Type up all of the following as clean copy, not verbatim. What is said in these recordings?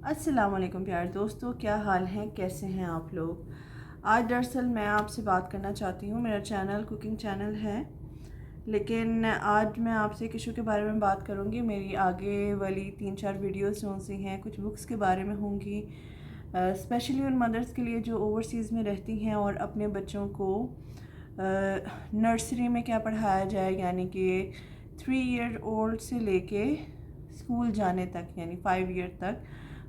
अस्सलाम वालेकुम प्यारे दोस्तों, क्या हाल हैं, कैसे हैं आप लोग। आज दरअसल मैं आपसे बात करना चाहती हूँ। मेरा चैनल कुकिंग चैनल है, लेकिन आज मैं आपसे एक इशू के बारे में बात करूँगी। मेरी आगे वाली 3-4 वीडियोस जो सी हैं कुछ बुक्स के बारे में होंगी, स्पेशली उन मदर्स के लिए जो ओवरसीज़ में रहती हैं और अपने बच्चों को नर्सरी में क्या पढ़ाया जाए, यानी कि 3 ईयर ओल्ड से लेके स्कूल जाने तक, यानी 5 ईयर तक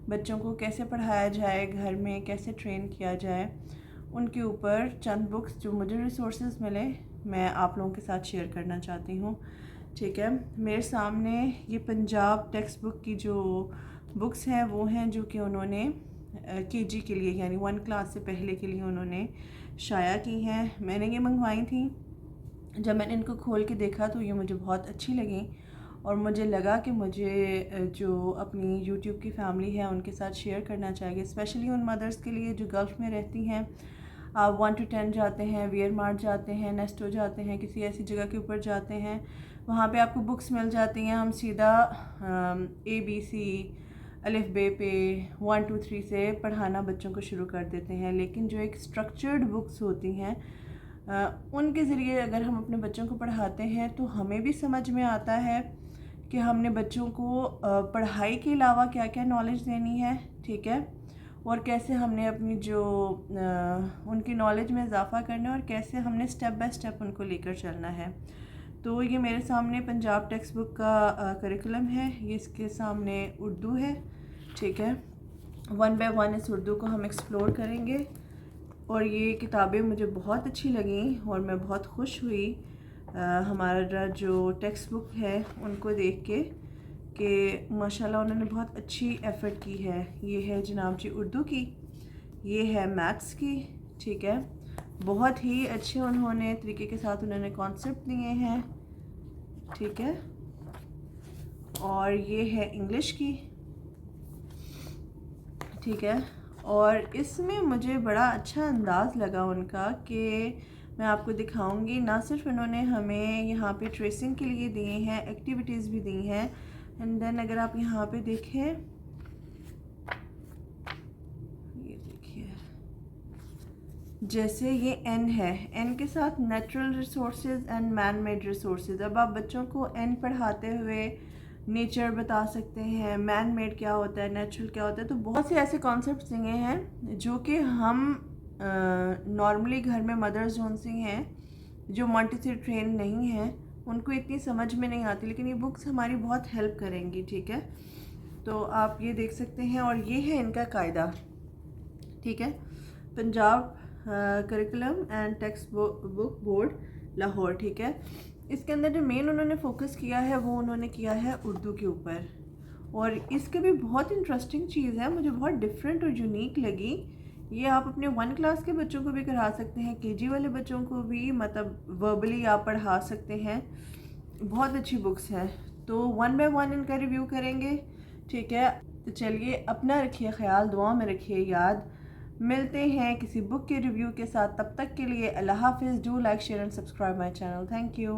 बच्चों को कैसे पढ़ाया जाए, घर में कैसे ट्रेन किया जाए, उनके ऊपर चंद बुक्स जो मुझे रिसोर्सेज मिले मैं आप लोगों के साथ शेयर करना चाहती हूँ। ठीक है, मेरे सामने ये पंजाब टेक्स्ट बुक की जो बुक्स हैं वो हैं जो कि उन्होंने केजी के लिए यानी 1 क्लास से पहले के लिए उन्होंने शाया की हैं। मैंने ये मंगवाई थी। जब मैंने इनको खोल के देखा तो ये मुझे बहुत अच्छी लगी और मुझे लगा कि मुझे जो अपनी यूट्यूब की फैमिली है उनके साथ शेयर करना चाहिए, स्पेशली उन मदर्स के लिए जो गल्फ़ में रहती हैं। आप 1 to 10 जाते हैं, वियर मार्ट जाते हैं, नेस्टो जाते हैं, किसी ऐसी जगह के ऊपर जाते हैं, वहाँ पे आपको बुक्स मिल जाती हैं। हम सीधा ABC अलिफ बे पे 1 2 3 से पढ़ाना बच्चों को शुरू कर देते हैं, लेकिन जो एक स्ट्रक्चर्ड बुक्स होती हैं उनके ज़रिए अगर हम अपने बच्चों को पढ़ाते हैं तो हमें भी समझ में आता है कि हमने बच्चों को पढ़ाई के अलावा क्या क्या नॉलेज देनी है, ठीक है, और कैसे हमने अपनी जो उनकी नॉलेज में इजाफ़ा करना है और कैसे हमने स्टेप बाय स्टेप उनको लेकर चलना है। तो ये मेरे सामने पंजाब टेक्स्ट बुक का करिकुलम है, ये इसके सामने उर्दू है, ठीक है। 1 बाय 1 इस उर्दू को हम एक्सप्लोर करेंगे और ये किताबें मुझे बहुत अच्छी लगीं और मैं बहुत खुश हुई हमारा जो टेक्स्ट बुक है उनको देख के कि माशाल्लाह उन्होंने बहुत अच्छी एफ़र्ट की है। ये है जनाब जी उर्दू की, ये है मैथ्स की, ठीक है। बहुत ही अच्छे उन्होंने तरीके के साथ उन्होंने कॉन्सेप्ट दिए हैं, ठीक है। और ये है इंग्लिश की, ठीक है। और इसमें मुझे बड़ा अच्छा अंदाज़ लगा उनका कि मैं आपको दिखाऊंगी। ना सिर्फ इन्होंने हमें यहाँ पे ट्रेसिंग के लिए दिए हैं, एक्टिविटीज़ भी दी हैं। एंड देन अगर आप यहाँ पे देखें, ये देखिए, जैसे ये एन है, एन के साथ natural resources and man made resources. अब आप बच्चों को एन पढ़ाते हुए नेचर बता सकते हैं, मैन मेड क्या होता है, नेचुरल क्या होता है। तो बहुत से ऐसे कॉन्सेप्ट्स दिए हैं जो कि हम नॉर्मली घर में मदर्स जोन सी हैं जो मॉन्टेसरी ट्रेन नहीं हैं उनको इतनी समझ में नहीं आती, लेकिन ये बुक्स हमारी बहुत हेल्प करेंगी, ठीक है। तो आप ये देख सकते हैं और ये है इनका कायदा, ठीक है। Punjab curriculum and text book board Lahore, ठीक है। इसके अंदर जो मेन उन्होंने फोकस किया है वो उन्होंने किया है उर्दू के ऊपर, और इसके भी बहुत इंटरेस्टिंग चीज़ है, मुझे बहुत डिफरेंट और यूनिक लगी। ये आप अपने 1 क्लास के बच्चों को भी करा सकते हैं, केजी वाले बच्चों को भी मतलब वर्बली आप पढ़ा सकते हैं। बहुत अच्छी बुक्स हैं। तो 1 बाय 1 इनका रिव्यू करेंगे, ठीक है। तो चलिए, अपना रखिए ख्याल, दुआ में रखिए याद। मिलते हैं किसी बुक के रिव्यू के साथ, तब तक के लिए अल्लाह हाफिज़। Do like share and subscribe my channel. Thank you.